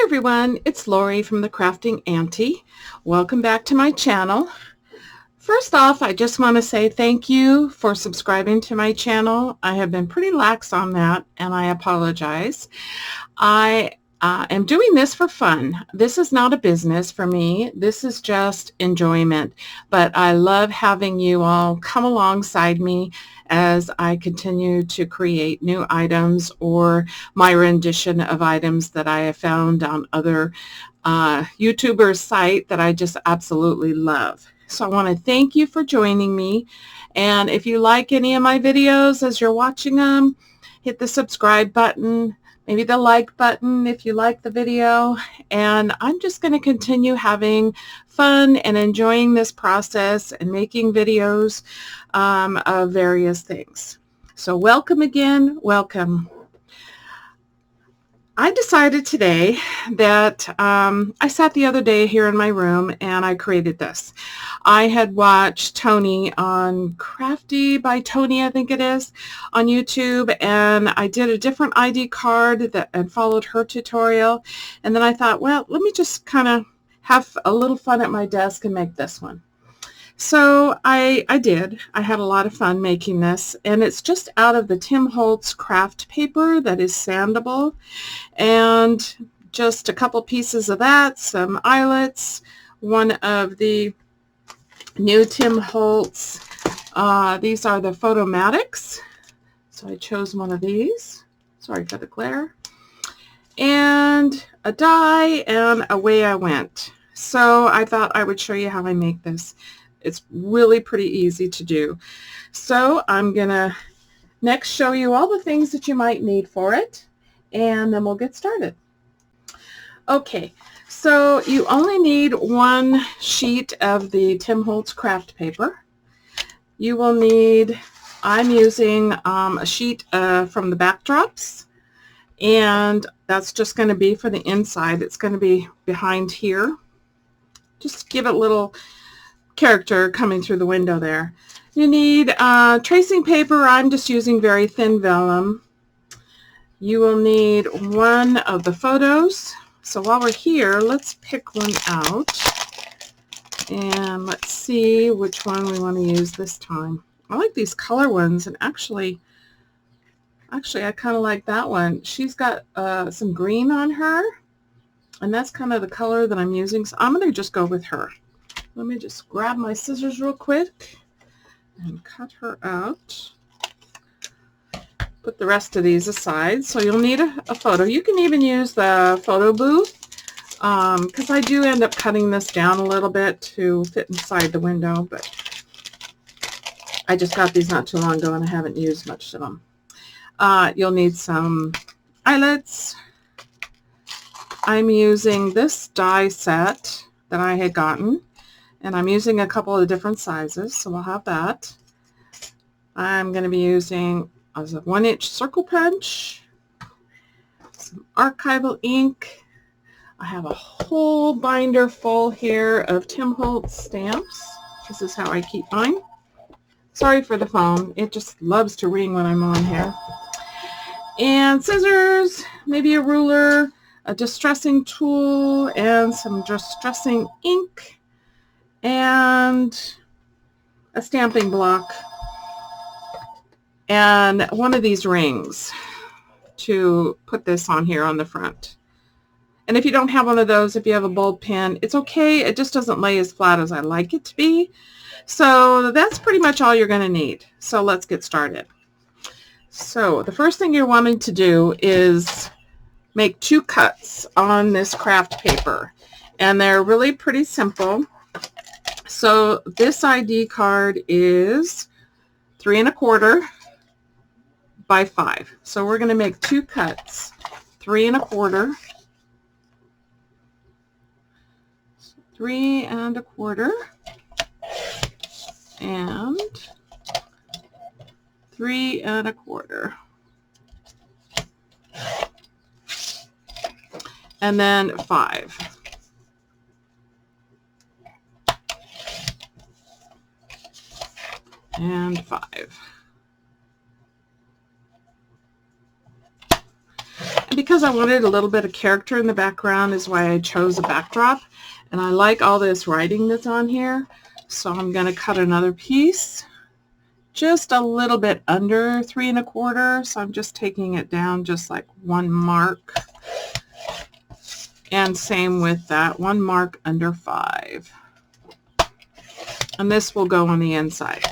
everyone, it's Lori from the Crafting Auntie. Welcome back to my channel. First off, I just want to say thank you for subscribing to my channel. I have been pretty lax on that and I apologize. I am doing this for fun. This is not a business for me. This is just enjoyment. But I love having you all come alongside me as I continue to create new items or my rendition of items that I have found on other YouTubers' site that I just absolutely love. So I want to thank you for joining me. And if you like any of my videos as you're watching them, hit the subscribe button, maybe the like button if you like the video. And I'm just going to continue having fun and enjoying this process and making videos of various things. So welcome again, welcome. I decided today that I sat the other day here in my room and I created this. I had watched Tony on Crafty by Tony, I think it is, on YouTube, and I did a different ID card and followed her tutorial. And then I thought, well, let me just kind of have a little fun at my desk and make this one. So I did. I had a lot of fun making this, and it's just out of the Tim Holtz craft paper that is sandable, and just a couple pieces of that, some eyelets, one of the new Tim Holtz. These are the Photomatics, so I chose one of these. Sorry for the glare. And a die, and away I went. So I thought I would show you how I make this. It's really pretty easy to do. So I'm going to next show you all the things that you might need for it, and then we'll get started. Okay, so you only need one sheet of the Tim Holtz craft paper. You will need, I'm using a sheet from the backdrops, and that's just going to be for the inside. It's going to be behind here. Just give it a little character coming through the window there. You need tracing paper. I'm just using very thin vellum. You will need one of the photos. So while we're here, let's pick one out and let's see which one we want to use this time. I like these color ones, and actually I kind of like that one. She's got some green on her, and that's kind of the color that I'm using, so I'm going to just go with her. Let me just grab my scissors real quick and cut her out. Put the rest of these aside. So you'll need a photo. You can even use the photo booth because I do end up cutting this down a little bit to fit inside the window, but I just got these not too long ago and I haven't used much of them. You'll need some eyelets. I'm using this die set that I had gotten, and I'm using a couple of different sizes, so I'll have that. I'm going to be using a 1-inch circle punch, some archival ink. I have a whole binder full here of Tim Holtz stamps. This is how I keep mine. Sorry for the phone. It just loves to ring when I'm on here. And scissors, maybe a ruler, a distressing tool, and some distressing ink, and a stamping block, and one of these rings to put this on here on the front. And if you don't have one of those, if you have a bulb pen, it's okay. It just doesn't lay as flat as I like it to be. So that's pretty much all you're going to need. So let's get started. So the first thing you're wanting to do is make 2 cuts on this craft paper, and they're really pretty simple. So this ID card is 3 1/4 by 5. So we're going to make 2 cuts, 3 1/4, 3 1/4, and 3 1/4, and then 5. And 5. And because I wanted a little bit of character in the background is why I chose a backdrop. And I like all this writing that's on here. So I'm going to cut another piece just a little bit under 3 1/4. So I'm just taking it down just like 1 mark. And same with that, 1 mark under 5. And this will go on the inside.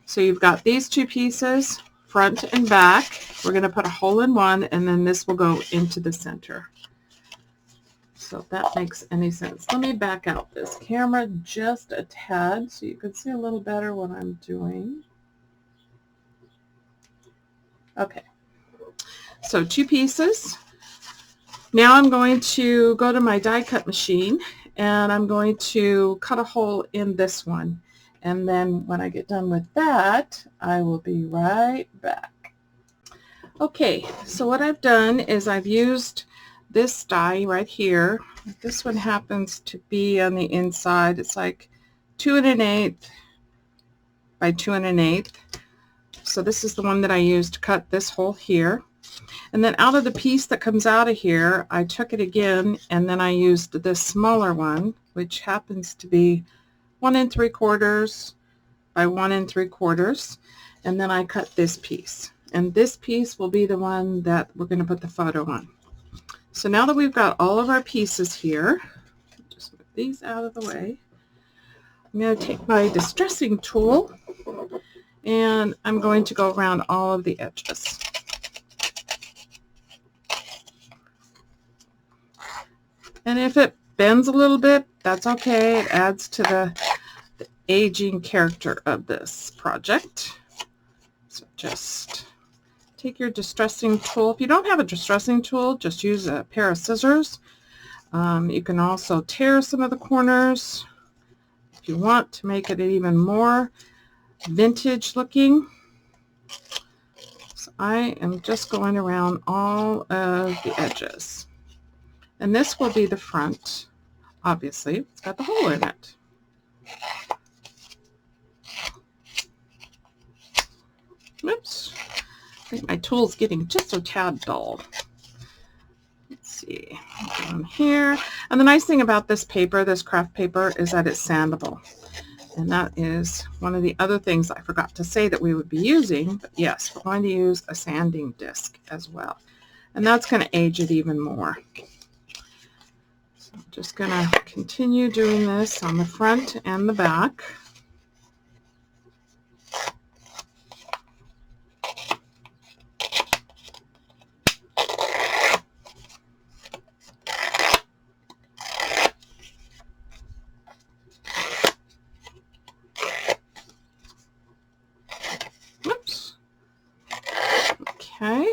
So you've got these 2 pieces, front and back. We're going to put a hole in one, and then this will go into the center. So if that makes any sense. Let me back out this camera just a tad so you can see a little better what I'm doing. Okay, so 2 pieces. Now I'm going to go to my die cut machine, and I'm going to cut a hole in this one. And then when I get done with that, I will be right back. Okay, so what I've done is I've used this die right here. This one happens to be on the inside. It's like 2 1/8 by 2 1/8. So this is the one that I used to cut this hole here. And then out of the piece that comes out of here, I took it again, and then I used this smaller one, which happens to be 1 3/4 by 1 3/4, and then I cut this piece. And this piece will be the one that we're going to put the photo on. So now that we've got all of our pieces here, just move these out of the way. I'm going to take my distressing tool, and I'm going to go around all of the edges. And if it bends a little bit, that's okay. It adds to the aging character of this project. So just take your distressing tool. If you don't have a distressing tool, just use a pair of scissors. You can also tear some of the corners if you want to make it even more vintage looking. So I am just going around all of the edges. And this will be the front. Obviously, it's got the hole in it. Oops. I think my tool's getting just a tad dull. Let's see. Down here. And the nice thing about this paper, this craft paper, is that it's sandable. And that is one of the other things I forgot to say that we would be using. But yes, we're going to use a sanding disc as well. And that's going to age it even more. I'm just going to continue doing this on the front and the back. Oops. Okay.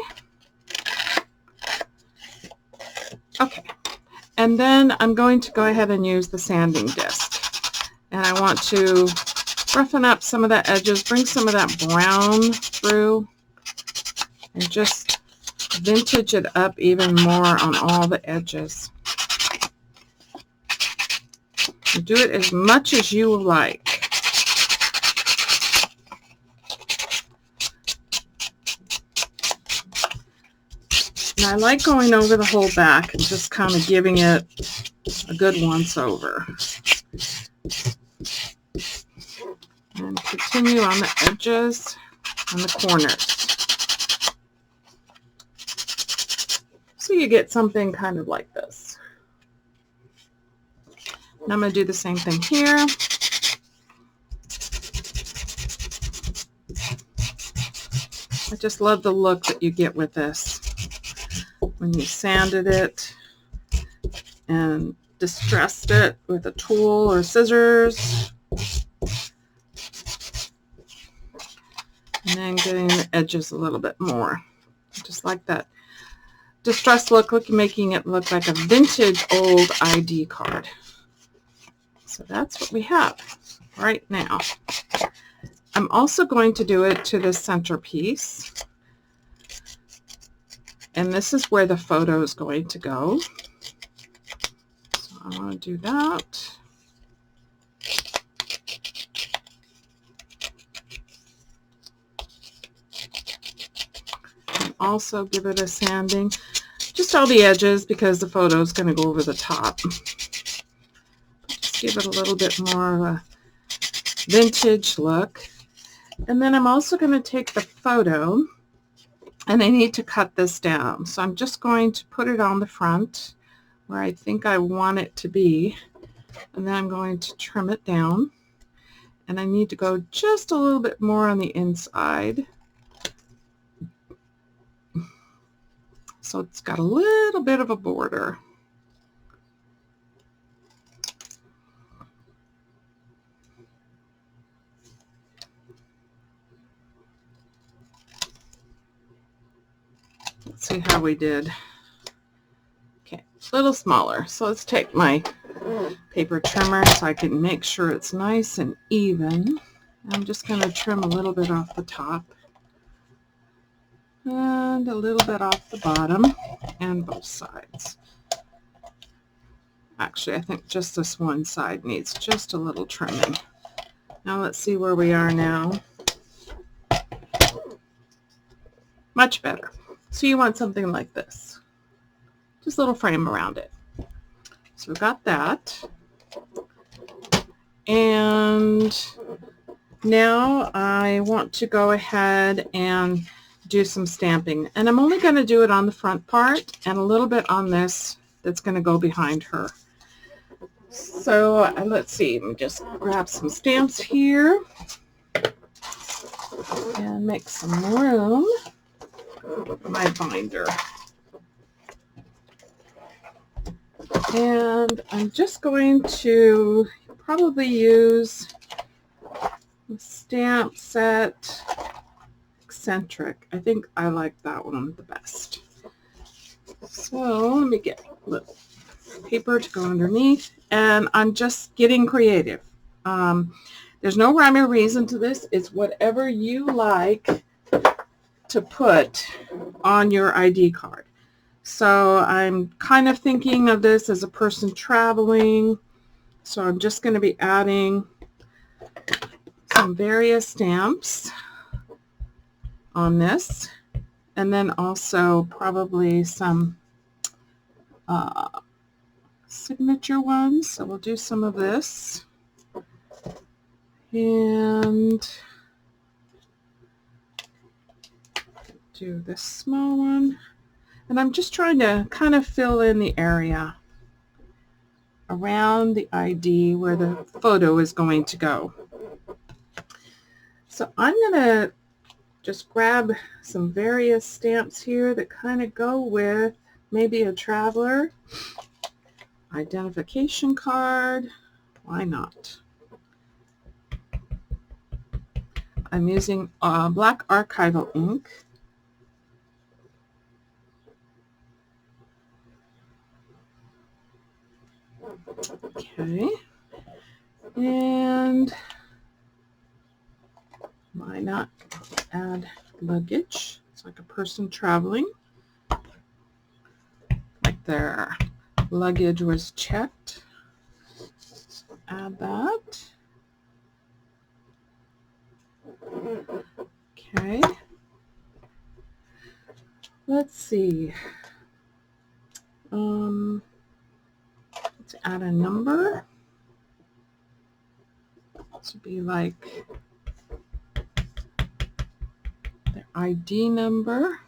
Okay. And then I'm going to go ahead and use the sanding disc. And I want to roughen up some of the edges, bring some of that brown through, and just vintage it up even more on all the edges. And do it as much as you like. And I like going over the whole back and just kind of giving it a good once over. And continue on the edges and the corners. So you get something kind of like this. And I'm going to do the same thing here. I just love the look that you get with this when you sanded it and distressed it with a tool or scissors. And then getting the edges a little bit more. Just like that distressed look, making it look like a vintage old ID card. So that's what we have right now. I'm also going to do it to the centerpiece. And this is where the photo is going to go. So I want to do that. And also give it a sanding just all the edges because the photo is going to go over the top. Just give it a little bit more of a vintage look. And then I'm also going to take the photo, and I need to cut this down. So I'm just going to put it on the front where I think I want it to be. And then I'm going to trim it down. And I need to go just a little bit more on the inside. So it's got a little bit of a border. Let's see how we did. Okay, a little smaller. So let's take my paper trimmer so I can make sure it's nice and even. I'm just going to trim a little bit off the top and a little bit off the bottom and both sides. Actually, I think just this one side needs just a little trimming. Now let's see where we are now. Much better. So you want something like this. Just a little frame around it. So we've got that. And now I want to go ahead and do some stamping. And I'm only going to do it on the front part and a little bit on this that's going to go behind her. So let's see, let me just grab some stamps here and make some room for my binder. And I'm just going to probably use the Stamp Set Eccentric. I think I like that one the best. So let me get a little paper to go underneath, and I'm just getting creative. There's no rhyme or reason to this. It's whatever you like to put on your ID card. So I'm kind of thinking of this as a person traveling. So I'm just going to be adding some various stamps on this, and then also probably some signature ones. So we'll do some of this, and do this small one. And I'm just trying to kind of fill in the area around the ID where the photo is going to go. So I'm going to just grab some various stamps here that kind of go with maybe a traveler, identification card. Why not? I'm using black archival ink. Okay, and why not add luggage? It's like a person traveling, like their luggage was checked. Add that. Okay, let's see. Let's add a number. This would be like their ID number.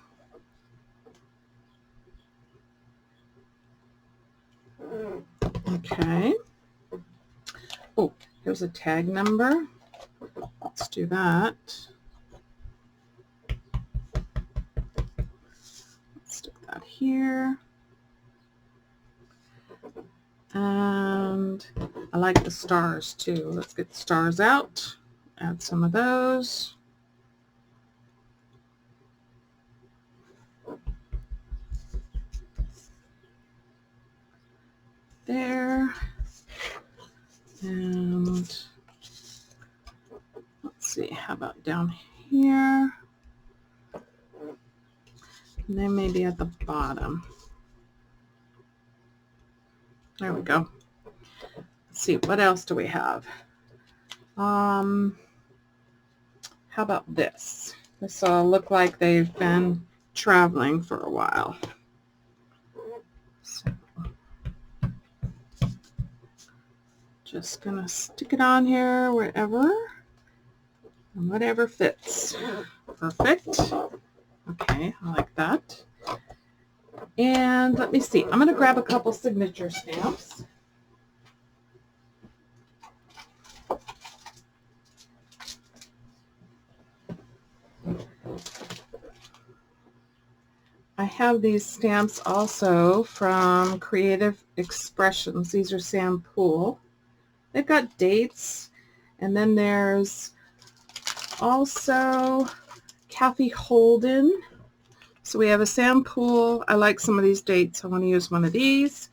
Okay. Oh, here's a tag number. Let's do that. Let's stick that here. And I like the stars too. Let's get the stars out. Add some of those. There. And let's see, how about down here? And then maybe at the bottom. There we go. Let's see, what else do we have? How about this? This will look like they've been traveling for a while. So just gonna stick it on here wherever and whatever fits. Perfect. Okay, I like that. And let me see, I'm gonna grab a couple signature stamps. I have these stamps also from Creative Expressions. These are Sam Poole. They've got dates, and then there's also Kathy Holden. So we have a Sam Poole. I like some of these dates. I want to use one of these.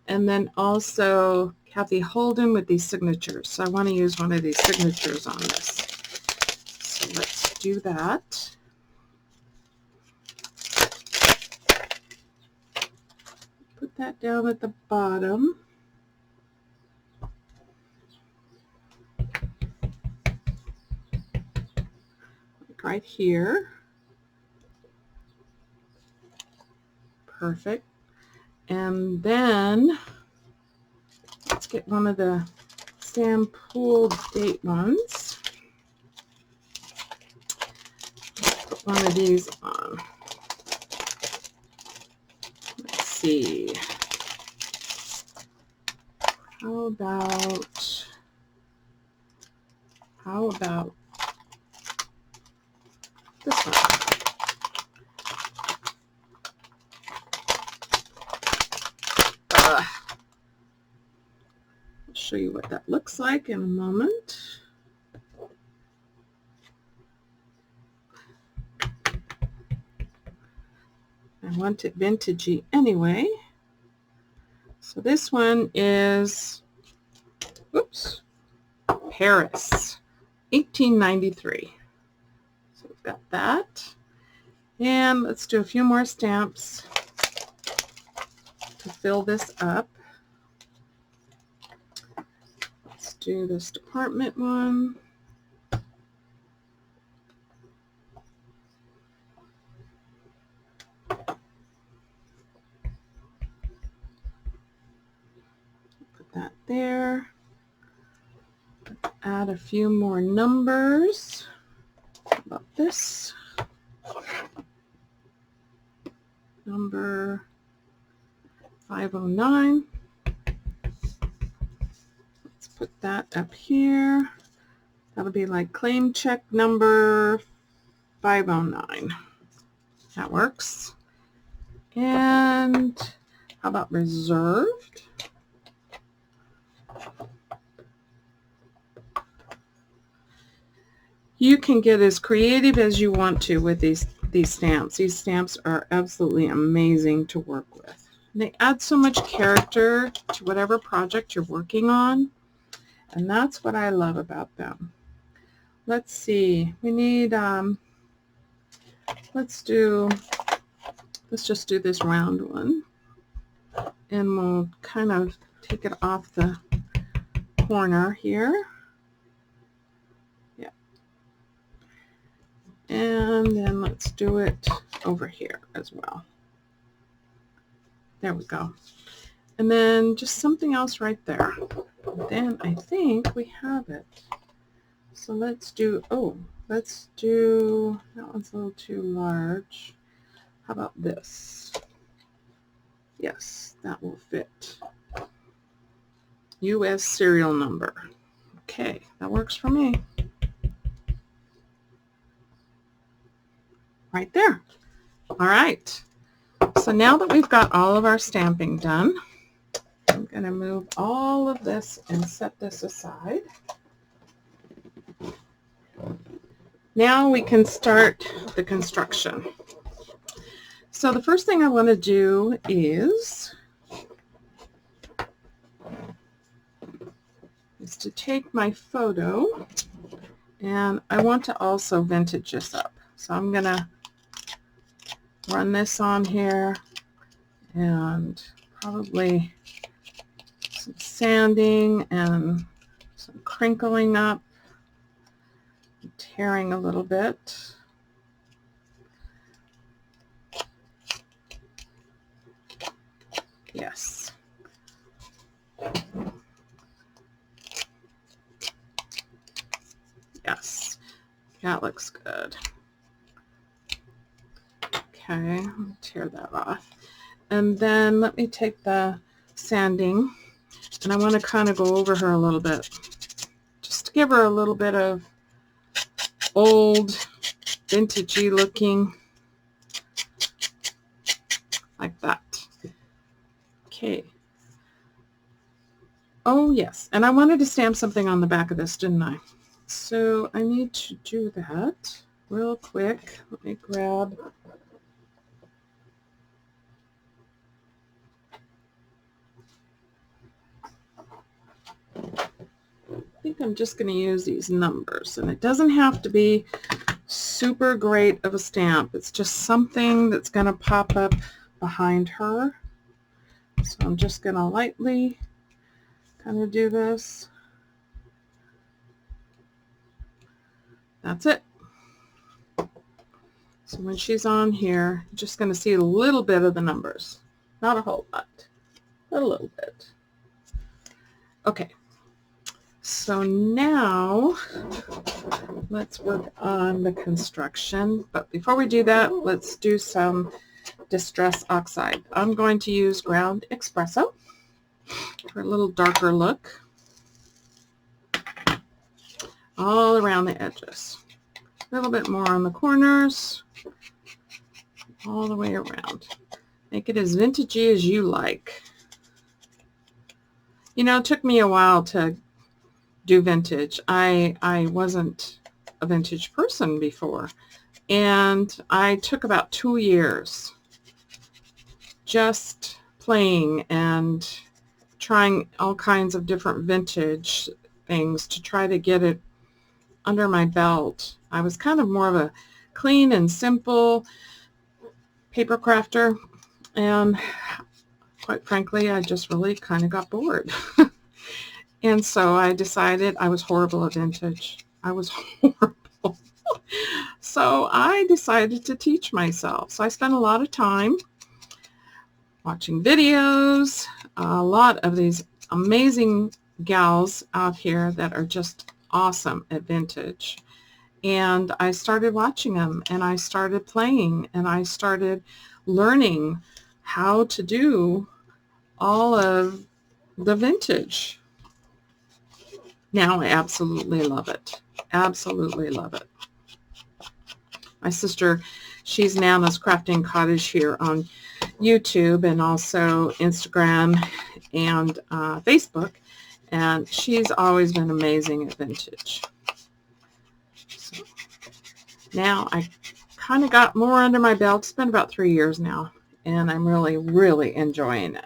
And then also Kathy Holden with these signatures. So I want to use one of these signatures on this. So let's do that. Put that down at the bottom. Like right here. Perfect. And then let's get one of the Sam Poole date ones. Put one of these on. Let's see. How about this one? I'll show you what that looks like in a moment. I want it vintagey anyway. So this one is, oops, Paris, 1893. So we've got that. And let's do a few more stamps to fill this up. Let's do this department one. Put that there. Add a few more numbers. How about this? Number 509. Let's put that up here. That'll be like claim check number 509. That works. And how about reserved? You can get as creative as you want to with these stamps. These stamps are absolutely amazing to work with. And they add so much character to whatever project you're working on, and that's what I love about them. Let's see, we need, let's just do this round one, and we'll kind of take it off the corner here. Yeah. And then let's do it over here as well. There we go. And then just something else right there. Then I think we have it. So let's do, that one's a little too large. How about this? Yes, that will fit. U.S. serial number. Okay, that works for me. Right there. All right. So now that we've got all of our stamping done, I'm going to move all of this and set this aside. Now we can start the construction. So the first thing I want to do is to take my photo, and I want to also vintage this up. So I'm going to run this on here and probably some sanding and some crinkling up, tearing a little bit. Yes. Yes. That looks good. Okay, I'll tear that off. And then let me take the sanding, and I want to kind of go over her a little bit, just to give her a little bit of old, vintagey looking, like that. Okay. Oh, yes, and I wanted to stamp something on the back of this, didn't I? So I need to do that real quick. Let me grab... I think I'm just going to use these numbers, and it doesn't have to be super great of a stamp. It's just something that's going to pop up behind her. So I'm just going to lightly kind of do this. That's it. So when she's on here, you're just going to see a little bit of the numbers. Not a whole lot, but a little bit. Okay. So now let's work on the construction. But before we do that, let's do some Distress Oxide. I'm going to use Ground Espresso for a little darker look all around the edges. A little bit more on the corners, all the way around. Make it as vintagey as you like. You know, it took me a while to do vintage. I wasn't a vintage person before, and I took about 2 years just playing and trying all kinds of different vintage things to try to get it under my belt. I was kind of more of a clean and simple paper crafter, and quite frankly, I just really kind of got bored. And so I decided I was horrible at vintage. I was horrible. So I decided to teach myself. So I spent a lot of time watching videos, a lot of these amazing gals out here that are just awesome at vintage. And I started watching them, and I started playing, and I started learning how to do all of the vintage. Now I absolutely love it. Absolutely love it. My sister, she's Nana's Crafting Cottage here on YouTube and also Instagram and Facebook, and she's always been amazing at vintage. So now I kind of got more under my belt. It's been about 3 years now, and I'm really, really enjoying it.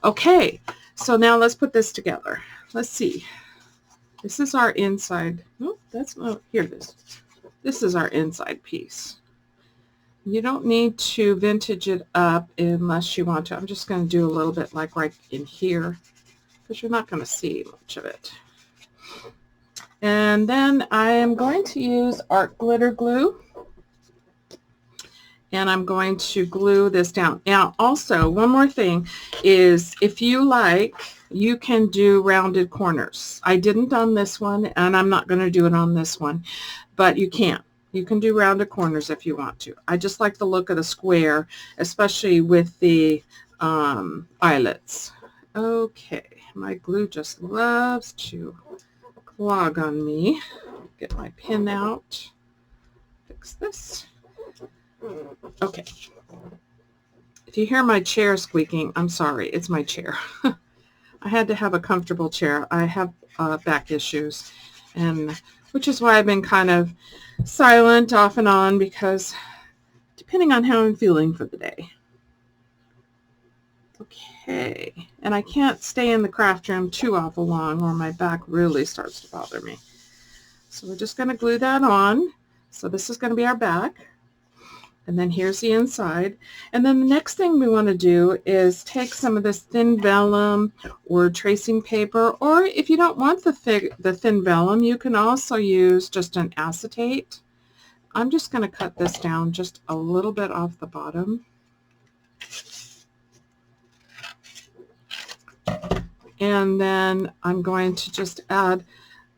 Okay, so now let's put this together. Let's see. This is our inside. Oh, that's not, here it is. This is our inside piece. You don't need to vintage it up unless you want to. I'm just going to do a little bit like right in here because you're not going to see much of it. And then I am going to use Art Glitter Glue, and I'm going to glue this down. Now also, one more thing is, if you like, you can do rounded corners. I didn't on this one, and I'm not going to do it on this one, but you can. You can do rounded corners if you want to. I just like the look of the square, especially with the eyelets. Okay, my glue just loves to clog on me. Get my pin out. Fix this. Okay. If you hear my chair squeaking, I'm sorry. It's my chair. I had to have a comfortable chair. I have back issues, and which is why I've been kind of silent off and on, because depending on how I'm feeling for the day. Okay, and I can't stay in the craft room too awful long or my back really starts to bother me. So we're just going to glue that on. So this is going to be our back. And then here's the inside. And then the next thing we want to do is take some of this thin vellum or tracing paper, or if you don't want the thin vellum, you can also use just an acetate. I'm just going to cut this down just a little bit off the bottom. And then I'm going to just add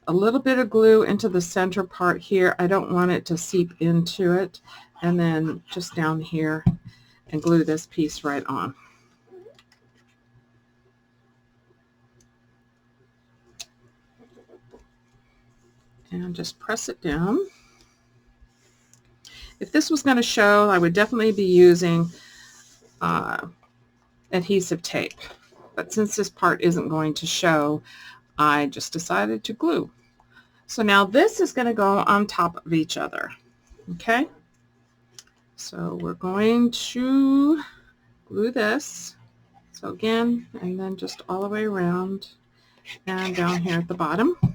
a little bit of glue into the center part here. I don't want it to seep into it. And then just down here and glue this piece right on. And just press it down. If this was going to show, I would definitely be using adhesive tape. But since this part isn't going to show, I just decided to glue. So now this is going to go on top of each other. Okay? So we're going to glue this. So again, and then just all the way around and down here at the bottom. Put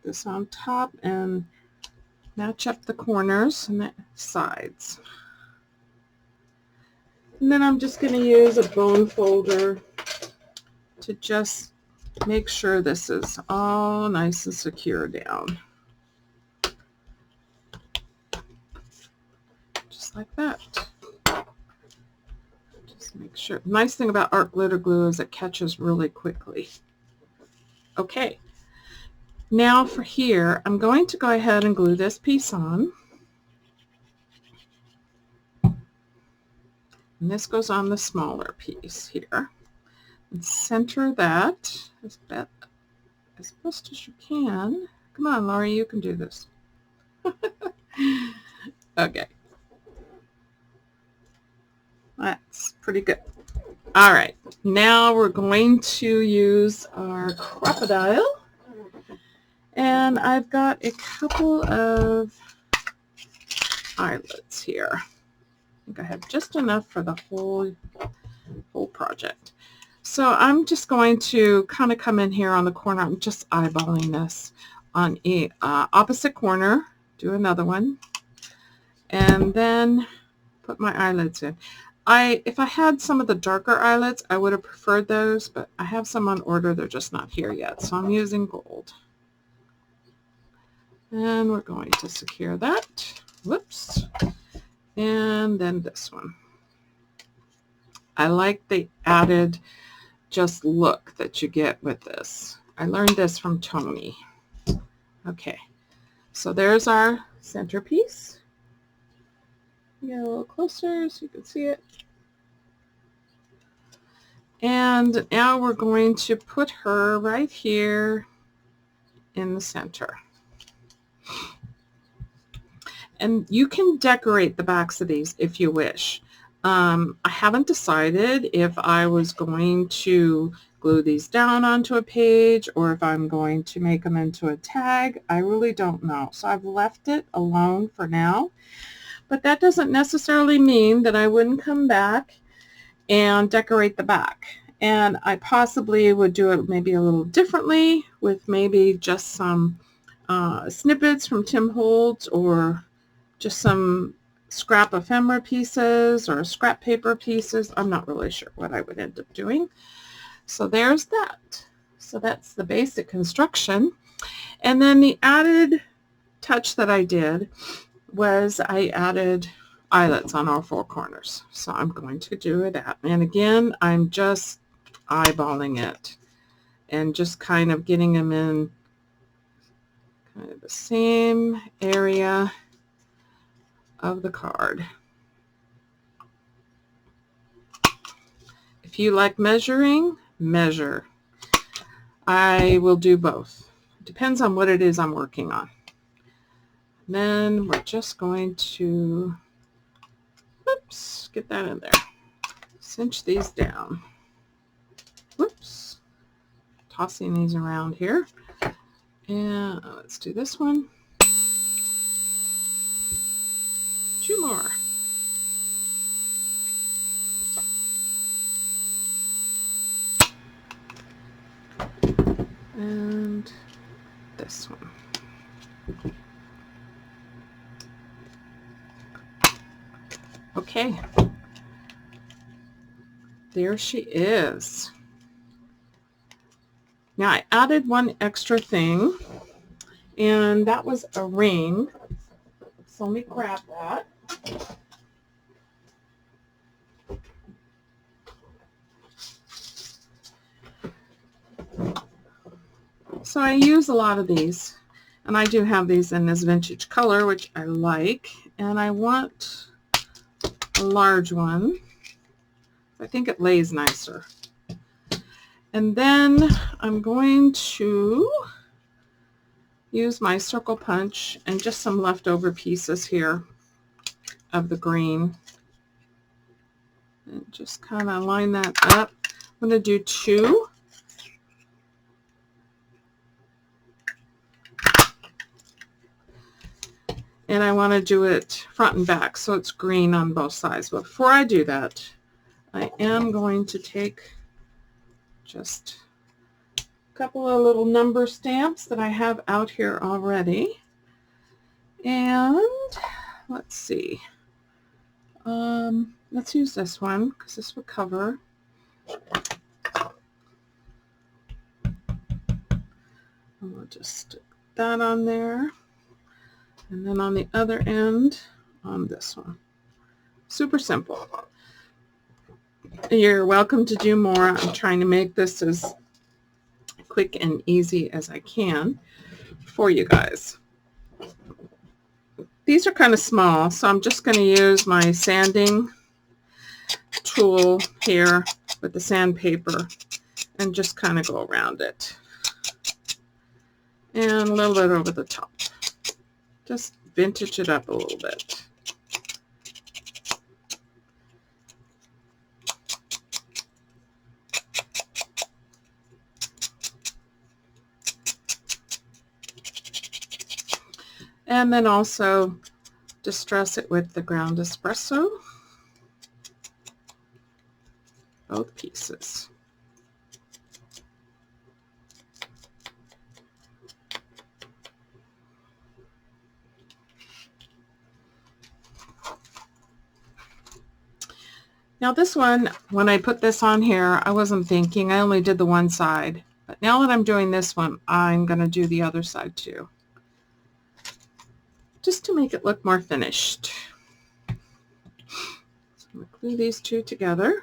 this on top and match up the corners and the sides. And then I'm just going to use a bone folder to just make sure this is all nice and secure down. Just like that. Just make sure. The nice thing about art glitter glue is it catches really quickly. Okay. Now for here, I'm going to go ahead and glue this piece on. And this goes on the smaller piece here. And center that as best as you can. Come on, Laurie, you can do this. Okay. That's pretty good. All right. Now we're going to use our crocodile. And I've got a couple of eyelets here. I think I have just enough for the whole project. So I'm just going to kind of come in here on the corner. I'm just eyeballing this on a opposite corner. Do another one. And then put my eyelids in. If I had some of the darker eyelets, I would have preferred those, but I have some on order. They're just not here yet. So I'm using gold. And we're going to secure that. Whoops. And then this one. I like the added just look that you get with this. I learned this from Tony. Okay. So there's our centerpiece. Get a little closer so you can see it. And now we're going to put her right here in the center. And you can decorate the backs of these if you wish. I haven't decided if I was going to glue these down onto a page or if I'm going to make them into a tag. I really don't know. So I've left it alone for now. But that doesn't necessarily mean that I wouldn't come back and decorate the back. And I possibly would do it maybe a little differently with maybe just some snippets from Tim Holtz or just some scrap ephemera pieces or scrap paper pieces. I'm not really sure what I would end up doing. So there's that. So that's the basic construction. And then the added touch that I did was I added eyelets on all four corners. So I'm going to do that. And again, I'm just eyeballing it and just kind of getting them in kind of the same area of the card. If you like measuring, measure. I will do both. It depends on what it is I'm working on. And then we're just going to, oops, get that in there. Cinch these down. Whoops. Tossing these around here. And let's do this one. Two more. And this one. Okay. There she is. Now I added one extra thing, and that was a ring. So let me grab that. So I use a lot of these, and I do have these in this vintage color, which I like, and I want a large one. I think it lays nicer. And then I'm going to use my circle punch and just some leftover pieces here of the green. And just kind of line that up. I'm going to do 2. And I want to do it front and back so it's green on both sides. But before I do that, I am going to take just a couple of little number stamps that I have out here already. And let's see. Let's use this one because this will cover. And we'll just stick that on there. And then on the other end, on this one. Super simple. You're welcome to do more. I'm trying to make this as quick and easy as I can for you guys. These are kind of small, so I'm just going to use my sanding tool here with the sandpaper and just kind of go around it. And a little bit over the top. Just vintage it up a little bit. And then also distress it with the ground espresso, both pieces. Now this one, when I put this on here, I wasn't thinking, I only did the one side. But now that I'm doing this one, I'm going to do the other side too, just to make it look more finished. So I'm going to glue these two together.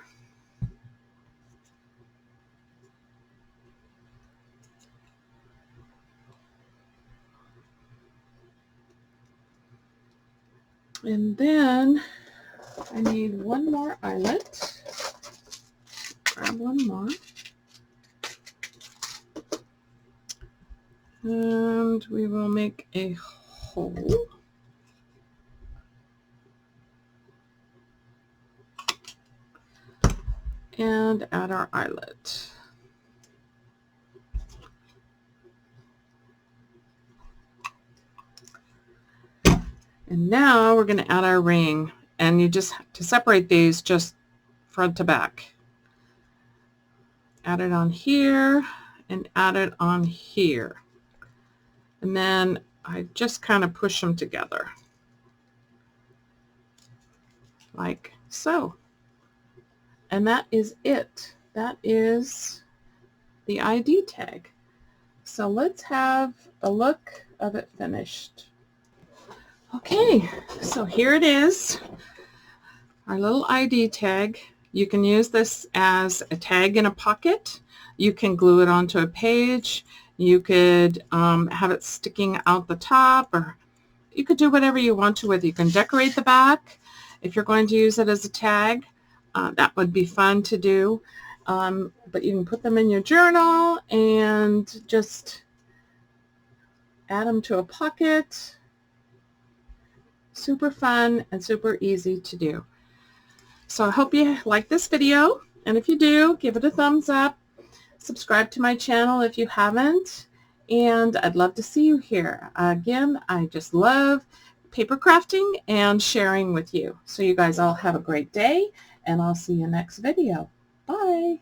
And then I need one more eyelet. Grab one more. And we will make a hole. And add our eyelet. And now we're going to add our ring. And you just, to separate these, just front to back. Add it on here and add it on here. And then I just kind of push them together. Like so. And that is it. That is the ID tag. So let's have a look of it finished. Okay, so here it is, our little ID tag. You can use this as a tag in a pocket. You can glue it onto a page. You could have it sticking out the top, or you could do whatever you want to with it. You can decorate the back if you're going to use it as a tag. That would be fun to do. But you can put them in your journal and just add them to a pocket. Super fun and super easy to do. So I hope you like this video, and if you do, give it a thumbs up. Subscribe to my channel if you haven't, and I'd love to see you here. Again, I just love paper crafting and sharing with you. So you guys all have a great day, and I'll see you next video. Bye.